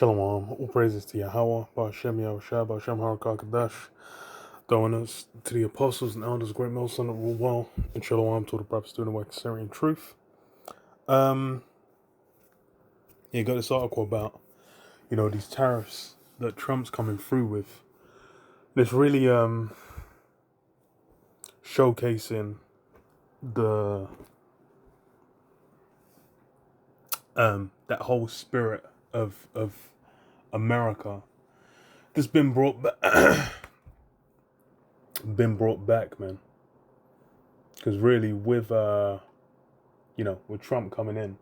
Shalom, all praises to Yahweh, Ba'ashem Yahushua, Ba'ashem HaRakakadash, throwing us to the apostles and elders, great male son that rule well, and Shalom to the prophets doing the work of Syrian truth. You got this article about, these tariffs that Trump's coming through with. It's really showcasing the that whole spirit of America that's been brought back, man. Because really, with Trump coming in,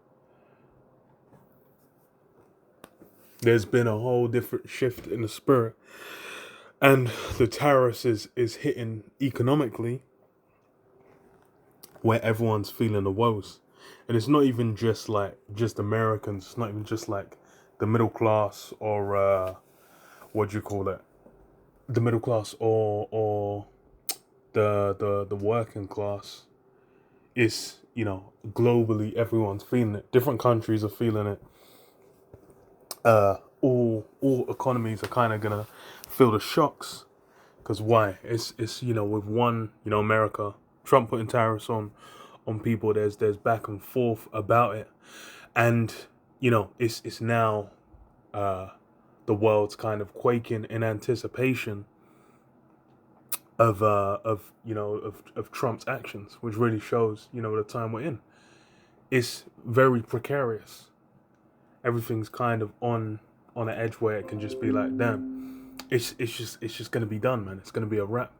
there's been a whole different shift in the spirit, and the tariffs is hitting economically where everyone's feeling the woes, and it's not even just Americans. It's not even just like the middle class or what do you call it? The middle class or the working class. It's globally everyone's feeling it. Different countries are feeling it. All economies are kind of gonna feel the shocks, because why? It's with one, America, Trump putting tariffs on people. There's back and forth about it, and it's now the world's kind of quaking in anticipation of Trump's actions, which really shows the time we're in. It's very precarious. Everything's kind of on an edge where it can just be like, damn, it's just gonna be done, man. It's gonna be a wrap.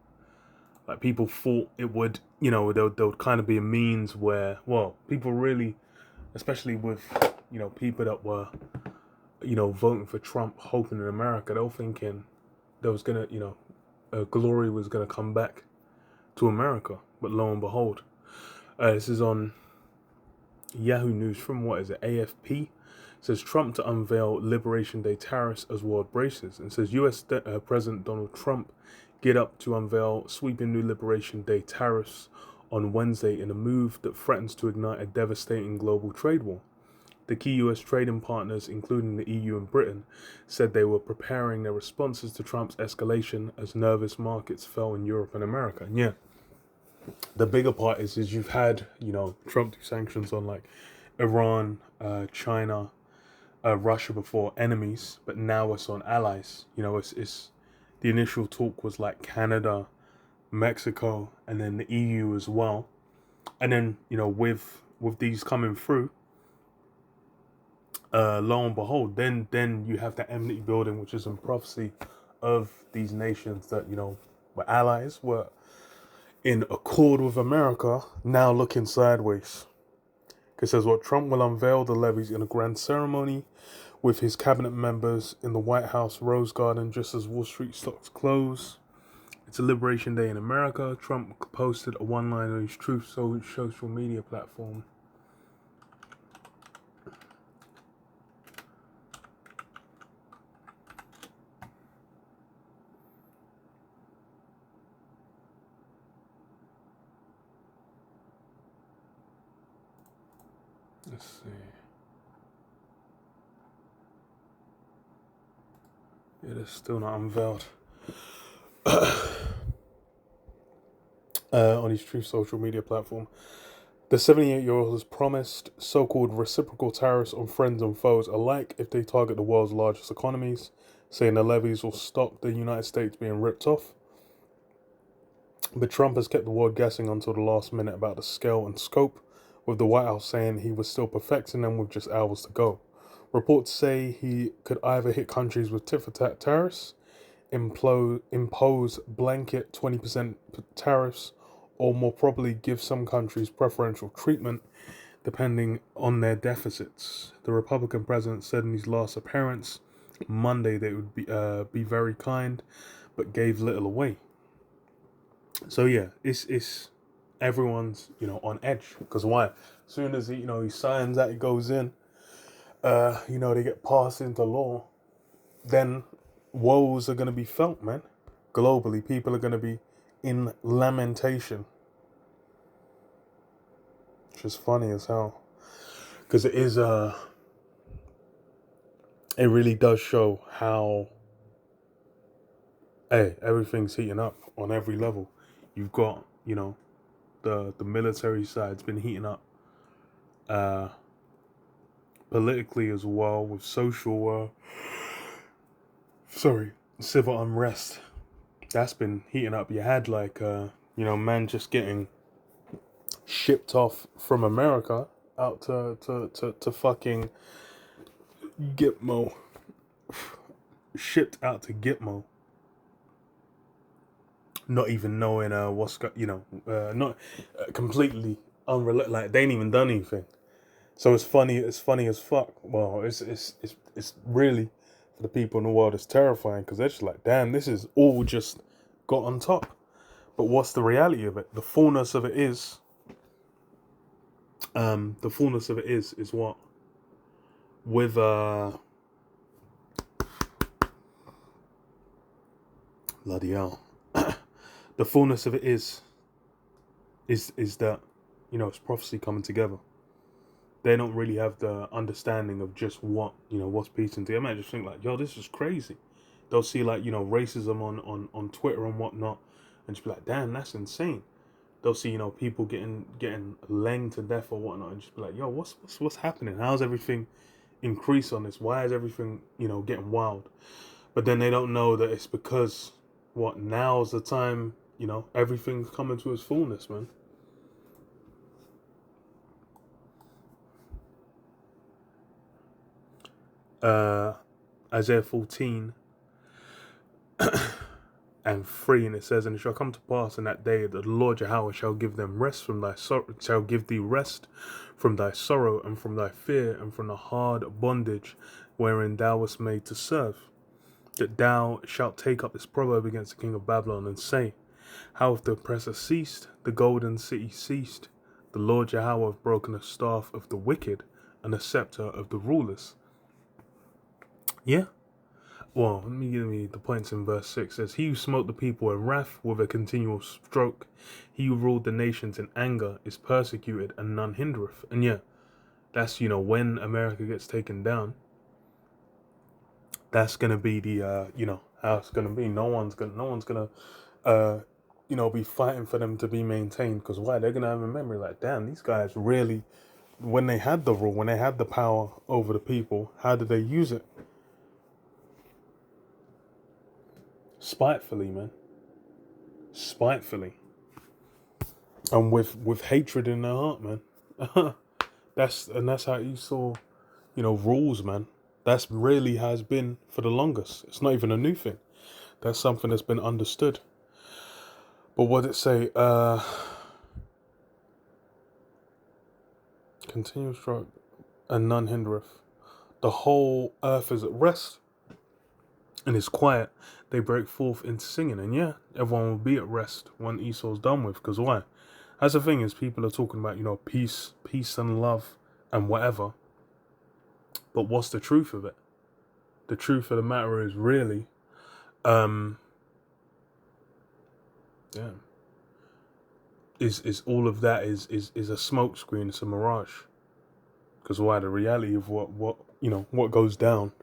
Like, people thought it would, there would kind of be a means where, well, people really, especially with people that were voting for Trump, hoping in America, they were thinking there was gonna glory was gonna come back to America. But lo and behold, this is on Yahoo News from, what is it, AFP. It says Trump to unveil Liberation Day tariffs as world braces, and says U.S. President Donald Trump get up to unveil sweeping new Liberation Day tariffs on Wednesday in a move that threatens to ignite a devastating global trade war. The key U.S. trading partners, including the EU and Britain, said they were preparing their responses to Trump's escalation as nervous markets fell in Europe and America. And yeah, the bigger part is you've had, Trump do sanctions on like Iran, China, Russia before, enemies, but now it's on allies. It's the initial talk was like Canada, Mexico, and then the EU as well. And then with these coming through, lo and behold, then you have the enmity building, which is in prophecy of these nations that were allies, were in accord with America, now looking sideways. It says what Trump will unveil the levies in a grand ceremony with his cabinet members in the White House Rose Garden just as Wall Street stocks close. It's a Liberation Day in America. Trump posted a one-liner on his Truth social media platform. Let's see. It is still not unveiled. On his Truth social media platform. The 78-year-old has promised so-called reciprocal tariffs on friends and foes alike if they target the world's largest economies, saying the levies will stop the United States being ripped off. But Trump has kept the world guessing until the last minute about the scale and scope, with the White House saying he was still perfecting them with just hours to go. Reports say he could either hit countries with tit-for-tat tariffs, impose blanket 20% tariffs, or more probably give some countries preferential treatment depending on their deficits. The Republican president said in his last appearance Monday they would be very kind, but gave little away. So yeah, it's everyone's on edge, because why? As soon as he signs that, it goes in, they get passed into law, then woes are gonna be felt, man. Globally, people are gonna be in lamentation. Which is funny as hell, because it it really does show how, hey, everything's heating up on every level. You've got, the military side's been heating up, politically as well, with social, civil unrest. That's been heating up. You had man just getting shipped off from America out to fucking Gitmo, shipped out to Gitmo, not even knowing not completely unrelated. Like they ain't even done anything. So it's funny. It's funny as fuck. Well, it's really, for the people in the world, it's terrifying because they're just like, damn, this is all just got on top. But what's the reality of it? The fullness of it is, is what with bloody hell. The fullness of it is that, it's prophecy coming together. They don't really have the understanding of just what's piecing together. I might just think like, yo, this is crazy. They'll see racism on Twitter and whatnot, and just be like, damn, that's insane. They'll see people getting langed to death or whatnot, and just be like, yo, what's happening? How's everything increase on this? Why is everything getting wild? But then they don't know that it's because now's the time. Everything's coming to its fullness, man. Isaiah 14 and 3, and it says, and it shall come to pass in that day that the Lord Yahweh shall give them rest from thy sorrow, shall give thee rest from thy sorrow and from thy fear and from the hard bondage wherein thou wast made to serve. That thou shalt take up this proverb against the king of Babylon and say, how hath the oppressor ceased? The golden city ceased. The Lord Yahweh hath broken the staff of the wicked and the scepter of the rulers. Yeah. Well, let me give you the points in verse 6. It says, he who smote the people in wrath with a continual stroke, he who ruled the nations in anger, is persecuted and none hindereth. And yeah, that's, when America gets taken down, that's gonna be the how it's gonna be. No one's gonna be fighting for them to be maintained, because why? They're gonna have a memory like, damn, these guys really, when they had the rule, when they had the power over the people, how did they use it? Spitefully, man. Spitefully. And with hatred in their heart, man. That's how Esau, rules, man. That's really has been for the longest. It's not even a new thing. That's something that's been understood. But what did it say? Continuous stroke and none hindereth. The whole earth is at rest and is quiet. They break forth into singing. And yeah, everyone will be at rest when Esau's done with. Because why? That's the thing, is people are talking about, peace and love and whatever. But what's the truth of it? The truth of the matter is really, is all of that is a smokescreen. It's a mirage. Because why? The reality of what goes down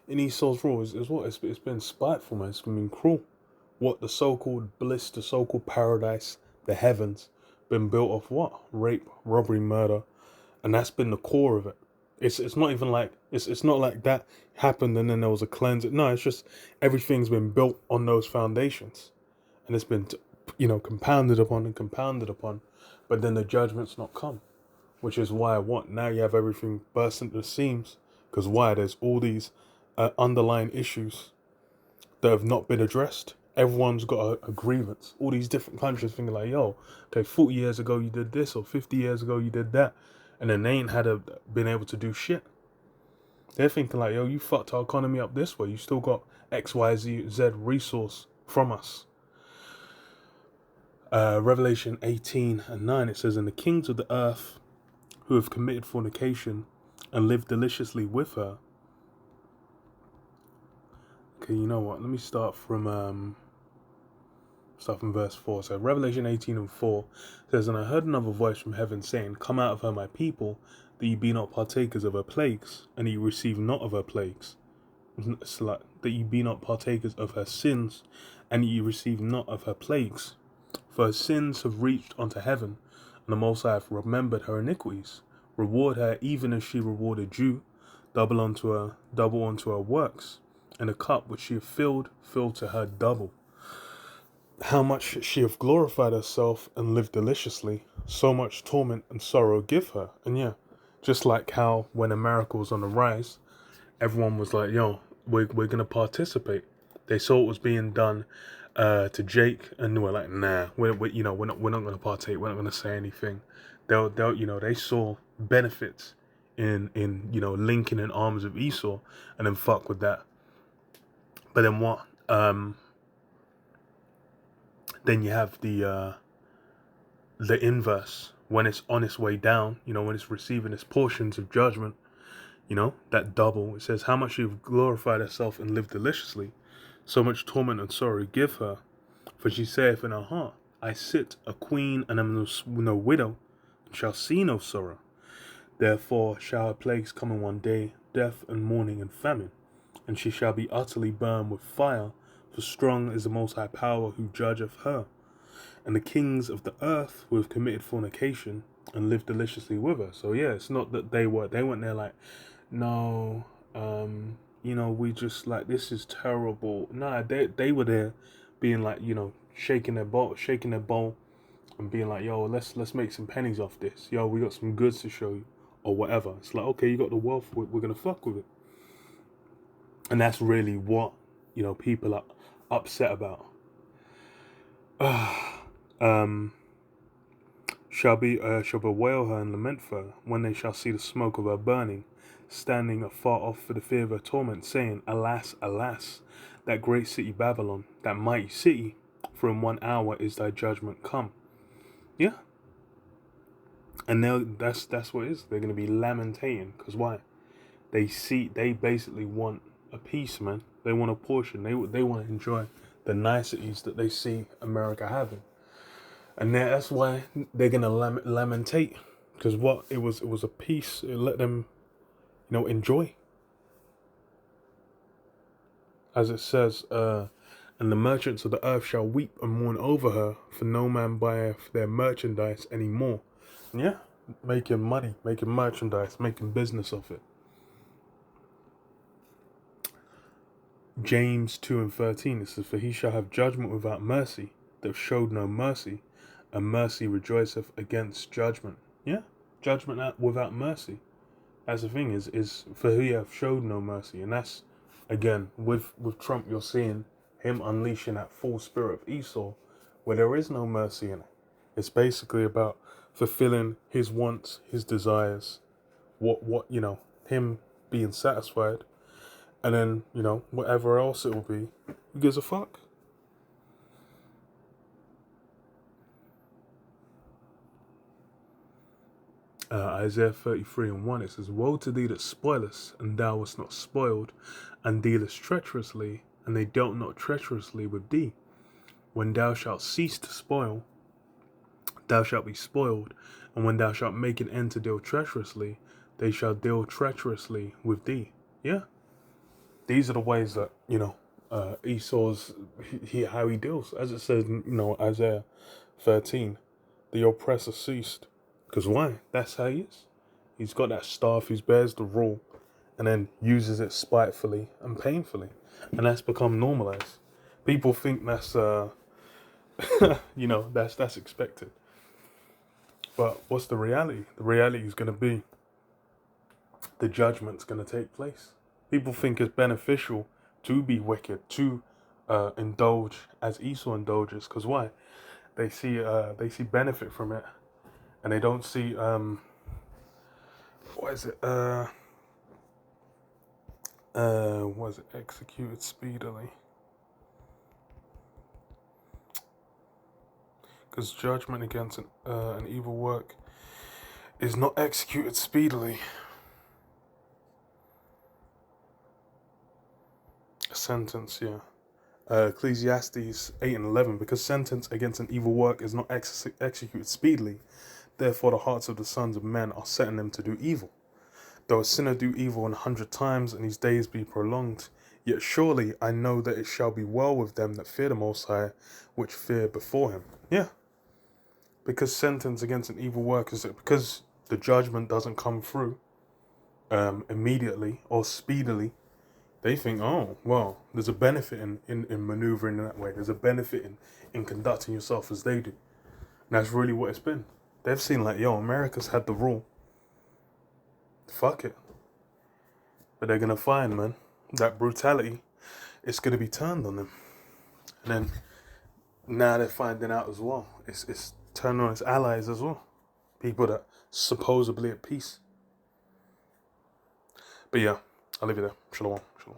in Esau's rule is what? It's been spiteful, man. It's been cruel. What the so-called bliss, the so-called paradise, the heavens, been built off what? Rape, robbery, murder, and that's been the core of it. It's not even like it's not like that happened and then there was a cleanse. No, it's just everything's been built on those foundations, and it's been compounded upon and compounded upon, but then the judgment's not come, which is why now you have everything bursting at the seams. Because why? There's all these underlying issues that have not been addressed. Everyone's got a grievance. All these different countries thinking like, yo, okay, 40 years ago you did this, or 50 years ago you did that, and then they ain't been able to do shit. They're thinking like, yo, you fucked our economy up this way. You still got X, Y, Z resource from us. Revelation 18 and 9, it says, and the kings of the earth who have committed fornication and lived deliciously with her. Okay, you know what? Let me start from verse 4. So Revelation 18 and 4 says, and I heard another voice from heaven saying, come out of her, my people, that ye be not partakers of her plagues, and ye receive not of her plagues. slut, that ye be not partakers of her sins, and ye receive not of her plagues. For her sins have reached unto heaven, and the Most High hath remembered her iniquities. Reward her even as she rewarded you, double unto her works, and the cup which she hath filled, fill to her double. How much she hath glorified herself and lived deliciously, so much torment and sorrow give her. And yeah, just like how when America was on the rise, everyone was like, yo, we're gonna participate. They saw what was being done to Jake, and they were like, nah, we're not gonna partake. We're not gonna say anything. They saw benefits in linking in arms with Esau, and then fuck with that. But then what? Then you have the inverse when it's on its way down. When it's receiving its portions of judgment. That double. It says, how much you've glorified herself and lived deliciously, so much torment and sorrow give her. For she saith in her heart, I sit a queen and am no widow, and shall see no sorrow. Therefore shall her plagues come in one day, death and mourning and famine, and she shall be utterly burned with fire, for strong is the Most High Power who judgeth her. And the kings of the earth who have committed fornication and lived deliciously with her. So yeah, it's not that they weren't there like, no, we just like, this is terrible. Nah, they were there being like, shaking their bowl and being like, yo, let's make some pennies off this. Yo, we got some goods to show you or whatever. It's like, okay, you got the wealth, we're gonna fuck with it. And that's really what, people are upset about. Shall bewail her and lament for her, when they shall see the smoke of her burning, standing afar off for the fear of her torment, saying, Alas, alas, that great city Babylon, that mighty city, for in 1 hour is thy judgment come. Yeah. And now that's what it is. They're gonna be lamentating, because why? They basically want a piece, man. They want a portion. They want to enjoy the niceties that they see America having. And that's why they're gonna lamentate, because it was a peace. It let them, enjoy. As it says, and the merchants of the earth shall weep and mourn over her, for no man buyeth their merchandise any more. And yeah, making money, making merchandise, making business of it. James 2:13, it says, for he shall have judgment without mercy, that showed no mercy, and mercy rejoiceth against judgment. Yeah, judgment without mercy. That's the thing, is for he hath showed no mercy. And that's, again, with Trump, you're seeing him unleashing that full spirit of Esau, where there is no mercy in it. It's basically about fulfilling his wants, his desires, him being satisfied, and then, whatever else it will be, who gives a fuck? Isaiah 33:1, it says, woe to thee that spoilest, and thou wast not spoiled, and dealest treacherously, and they dealt not treacherously with thee. When thou shalt cease to spoil, thou shalt be spoiled, and when thou shalt make an end to deal treacherously, they shall deal treacherously with thee. Yeah. These are the ways that, Esau's, how he deals. As it says, Isaiah 13, the oppressor ceased. Because why? That's how he is. He's got that staff, he bears the rule, and then uses it spitefully and painfully. And that's become normalized. People think that's, that's expected. But what's the reality? The reality is going to be the judgment's going to take place. People think it's beneficial to be wicked, to indulge as Esau indulges. Because why? They see benefit from it. And they don't see, executed speedily. Because judgment against an evil work is not executed speedily. A sentence, yeah. Ecclesiastes 8:11, because sentence against an evil work is not executed speedily. Therefore, the hearts of the sons of men are setting them to do evil. Though a sinner do evil 100 times, and his days be prolonged, yet surely I know that it shall be well with them that fear the Most High, which fear before him. Yeah, because sentence against an evil work is because the judgment doesn't come through immediately or speedily. They think, oh, well, there's a benefit in maneuvering in that way. There's a benefit in conducting yourself as they do. And that's really what it's been. They've seen like, yo, America's had the rule. Fuck it. But they're going to find, man, that brutality, it's going to be turned on them. And then now they're finding out as well. It's turned on its allies as well. People that supposedly at peace. But yeah, I'll leave you there. Shalom. Shalom.